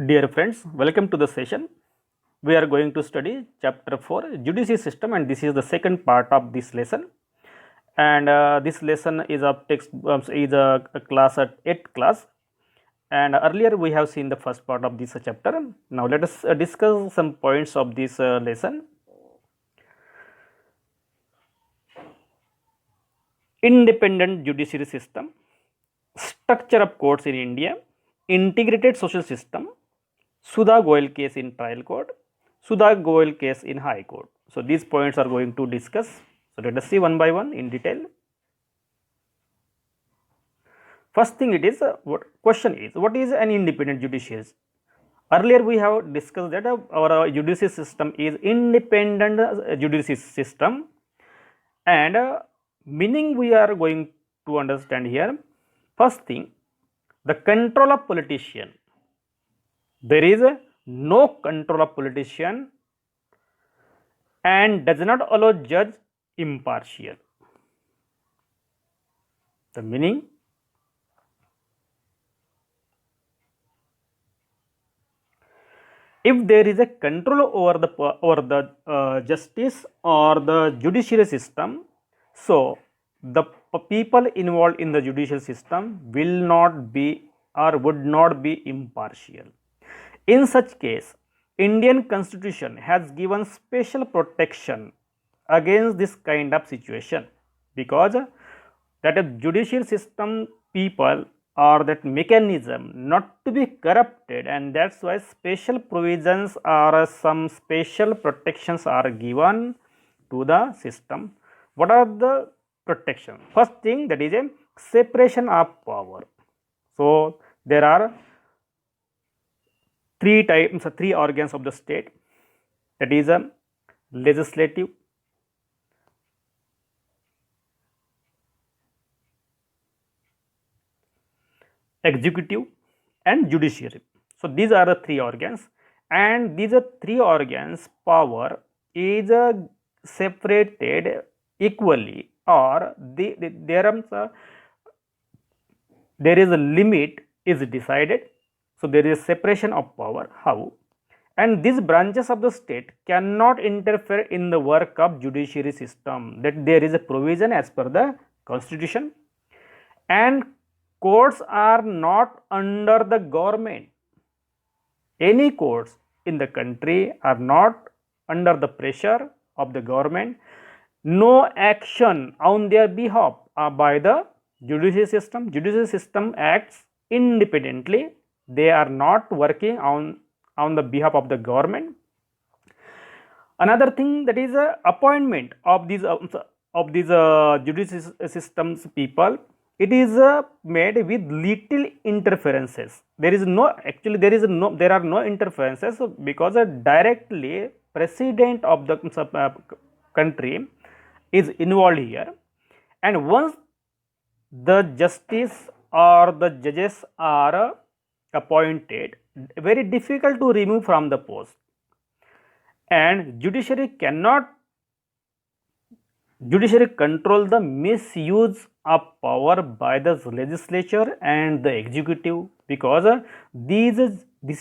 Dear friends, welcome to the session. We are going to study chapter 4 judiciary system, and this is the second part of this lesson. And this lesson is of text is a class at 8th class, and earlier we have seen the first part of this chapter. Now let us discuss some points of this lesson. Independent judiciary system, structure of courts in India, integrated social system, Sudha Goyal case in trial court, Sudha Goyal case in high court. So these points are going to discuss. So let us see one by one in detail. First thing it is, what question is, what is an independent judiciary? Earlier we have discussed that our judiciary system is independent judiciary system, and meaning we are going to understand here. First thing, the control of politician. There is no control of politician and does not allow judge impartial. The meaning, if there is a control over the justice or the judiciary system, so the people involved in the judicial system will not be or would not be impartial. In such case, Indian constitution has given special protection against this kind of situation, because that a judicial system people or that mechanism not to be corrupted, and that's why special provisions or some special protections are given to the system. What are the protection? First thing, that is a separation of power. So there are three organs of the state, that is a legislative, executive and judiciary. So these are the three organs, and these are three organs power is separated equally, or there is a limit is decided. So there is a separation of power. How? And these branches of the state cannot interfere in the work of judiciary system, that there is a provision as per the constitution, and courts are not under the government. Any courts in the country are not under the pressure of the government. No action on their behalf by the judicial system. Judicial system acts independently. They are not working on the behalf of the government. Another thing, that is appointment of these judicial systems people. It is made with little interferences. There are no interferences, because directly president of the country is involved here, and once the justice or the judges are appointed, very difficult to remove from the post, and judiciary control the misuse of power by the legislature and the executive, because this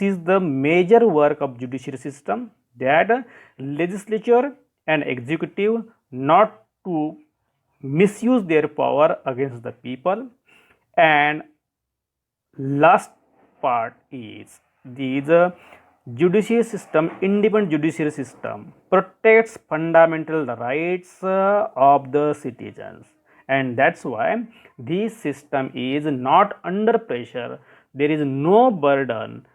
is the major work of judiciary system, that legislature and executive not to misuse their power against the people. And last part is these judiciary system, independent judiciary system protects fundamental rights of the citizens, and that's why this system is not under pressure. There is no burden,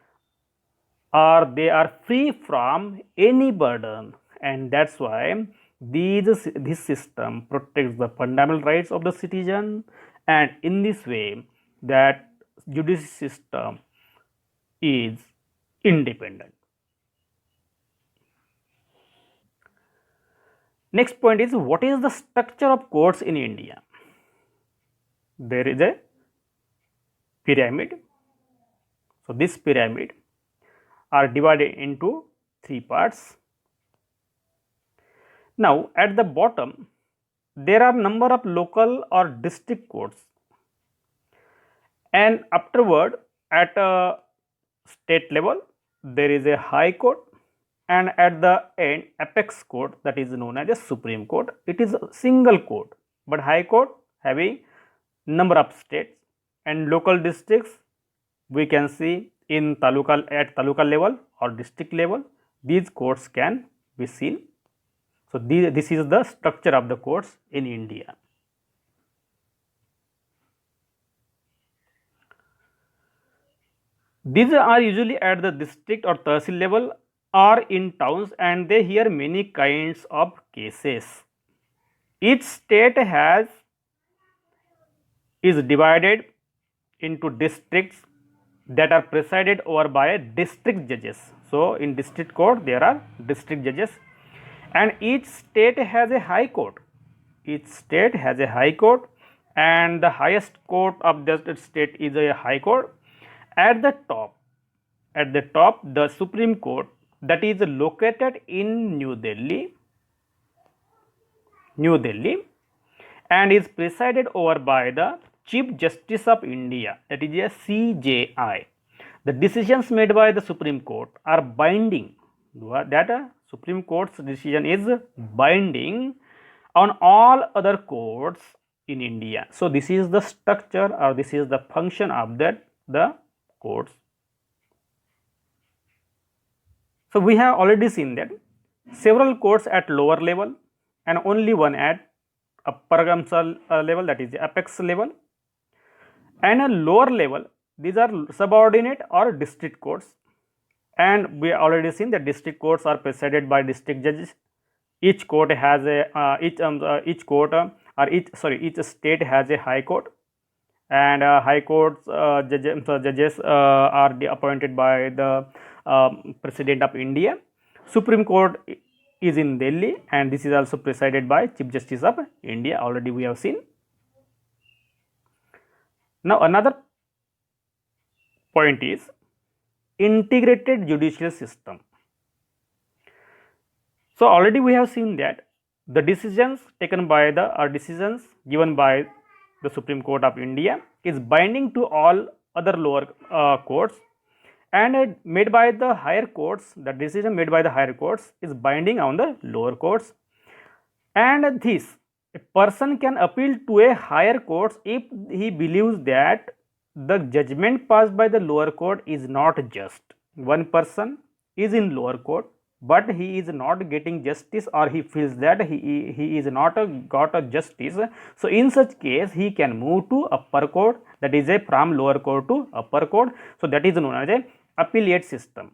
or they are free from any burden, and that's why this system protects the fundamental rights of the citizen, and in this way that judicial system is independent. Next point is, what is the structure of courts in India? There is a pyramid. So this pyramid are divided into three parts. Now at the bottom there are number of local or district courts, and afterward at a state level there is a High Court, and at the end apex court, that is known as a Supreme Court. It is a single court, but High Court having number of states, and local districts we can see in taluka level or district level. These courts can be seen. So this is the structure of the courts in India. These are usually at the district or tehsil level or in towns, and they hear many kinds of cases. Each state is divided into districts that are presided over by district judges. So in district court there are district judges, and each state has a high court. Each state has a high court, and the highest court of the state is a high court. At the top, the Supreme Court, that is located in New Delhi, and is presided over by the Chief Justice of India, that is a CJI. The decisions made by the Supreme Court are binding. That Supreme Court's decision is binding on all other courts in India. So this is the structure, or this is the function of the courts. So we have already seen that several courts at lower level and only one at upper level, that is the apex level, and a lower level, these are subordinate or district courts. And we already seen that district courts are presided by district judges. Each court has a each state has a high court, and high courts judges are appointed by the President of India. Supreme Court is in Delhi, and this is also presided by Chief Justice of India. Already we have seen. Now another point is integrated judicial system. So already we have seen that the decisions taken by decisions given by the Supreme Court of India is binding to all other lower courts, and made by the higher courts, the decision made by the higher courts is binding on the lower courts. And this, a person can appeal to a higher court if he believes that the judgment passed by the lower court is not just. One person is in lower court, but he is not getting justice, or he feels that he is not got a justice. So in such case he can move to upper court, that is from lower court to upper court. So that is known as a appellate system.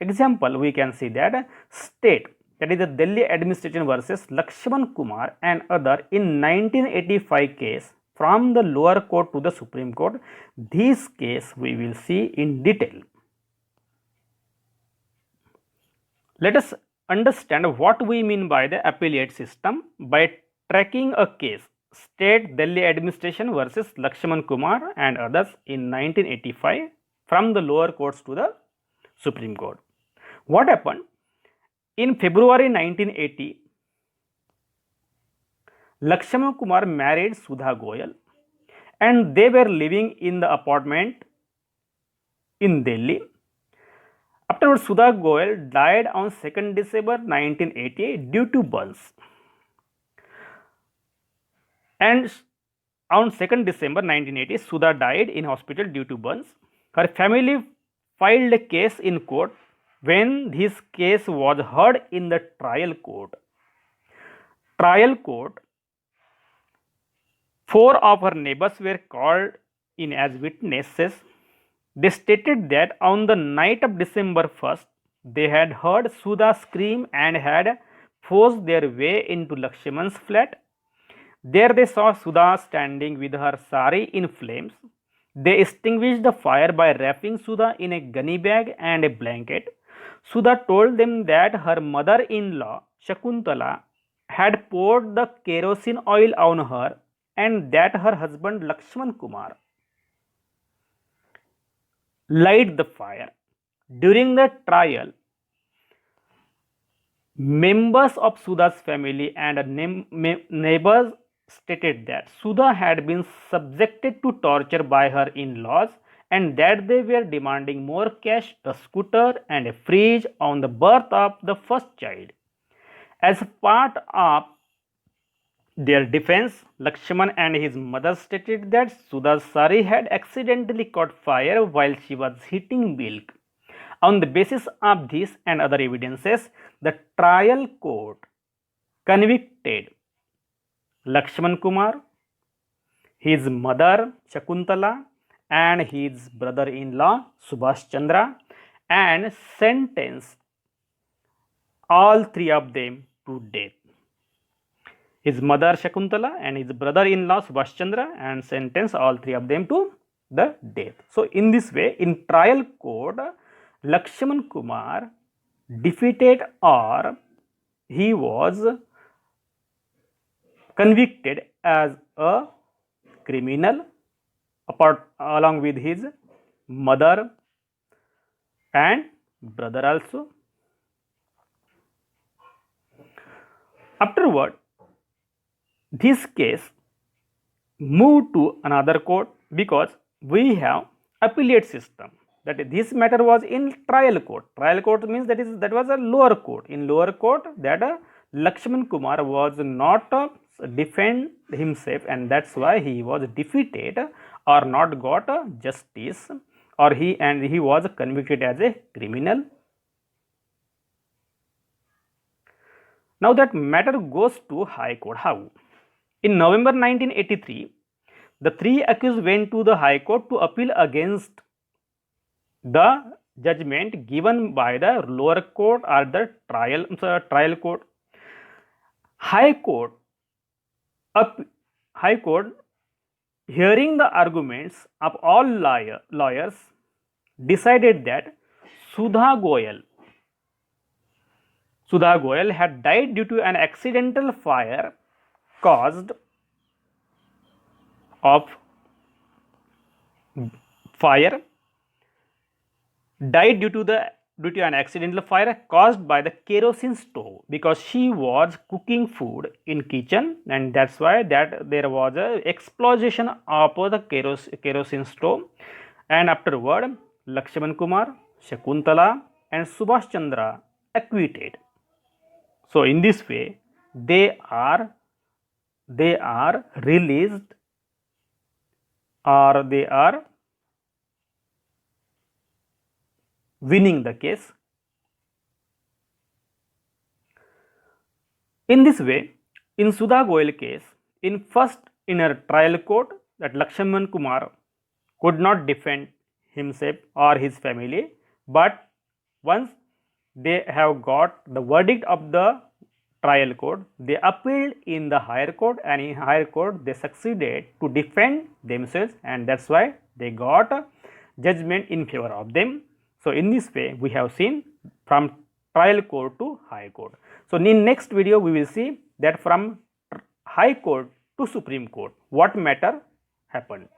Example, we can see that state, that is the Delhi administration versus Lakshman Kumar and other in 1985 case from the lower court to the Supreme Court. This case we will see in detail. Let us understand what we mean by the appellate system by tracking a case, State Delhi administration versus Lakshman Kumar and others in 1985 from the lower courts to the Supreme Court. What happened? In February 1980, Lakshman Kumar married Sudha Goyal, and they were living in the apartment in Delhi. Afterwards, Sudha Goyal died on 2nd December 1988 due to burns. And on 2nd December 1980, Sudha died in hospital due to burns. Her family filed a case in court. When this case was heard in the trial court, 4 of her neighbors were called in as witnesses. They stated that on the night of December 1st, they had heard Sudha scream and had forced their way into Lakshman's flat. There they saw Sudha standing with her sari in flames. They extinguished the fire by wrapping Sudha in a gunny bag and a blanket. Sudha told them that her mother-in-law, Shakuntala, had poured the kerosene oil on her, and that her husband, Lakshman Kumar, light the fire. During the trial, members of Sudha's family and neighbors stated that Sudha had been subjected to torture by her in-laws and that they were demanding more cash, a scooter, and a fridge on the birth of the first child. As part of their defense, Lakshman and his mother stated that Sudha's sari had accidentally caught fire while she was heating milk. On the basis of this and other evidences, the trial court convicted Lakshman Kumar, his mother Shakuntala, and his brother-in-law Subhash Chandra, and sentenced all three of them to death. His mother Shakuntala and his brother-in-law Subhash Chandra, and sentenced all three of them to the death. So in this way, in trial court, Lakshman Kumar defeated, or he was convicted as a criminal along with his mother and brother also. Afterward, this case moved to another court because we have appellate system. That this matter was in trial court. Trial court means that was a lower court. In lower court, that Lakshman Kumar was not defend himself, and that's why he was defeated or not got justice, or he was convicted as a criminal. Now that matter goes to High Court. How? In November 1983, the three accused went to the High Court to appeal against the judgment given by the lower court or the trial court. High Court, hearing the arguments of all lawyers, decided that Sudha Goyal had died due to an accidental fire caused due to an accidental fire caused by the kerosene stove, because she was cooking food in kitchen, and that's why that there was a explosion of the kerosene stove. And afterward, Lakshman Kumar, Shakuntala, and Subhash Chandra acquitted. So in this way, they are released, or they are winning the case. In this way, in Sudha Goyal case, in a trial court, that Lakshman Kumar could not defend himself or his family, but once they have got the verdict of the trial court, they appealed in the higher court, and in higher court they succeeded to defend themselves, and that's why they got a judgment in favor of them. So in this way, we have seen from trial court to high court. So in next video, we will see that from high court to Supreme Court, what matter happened.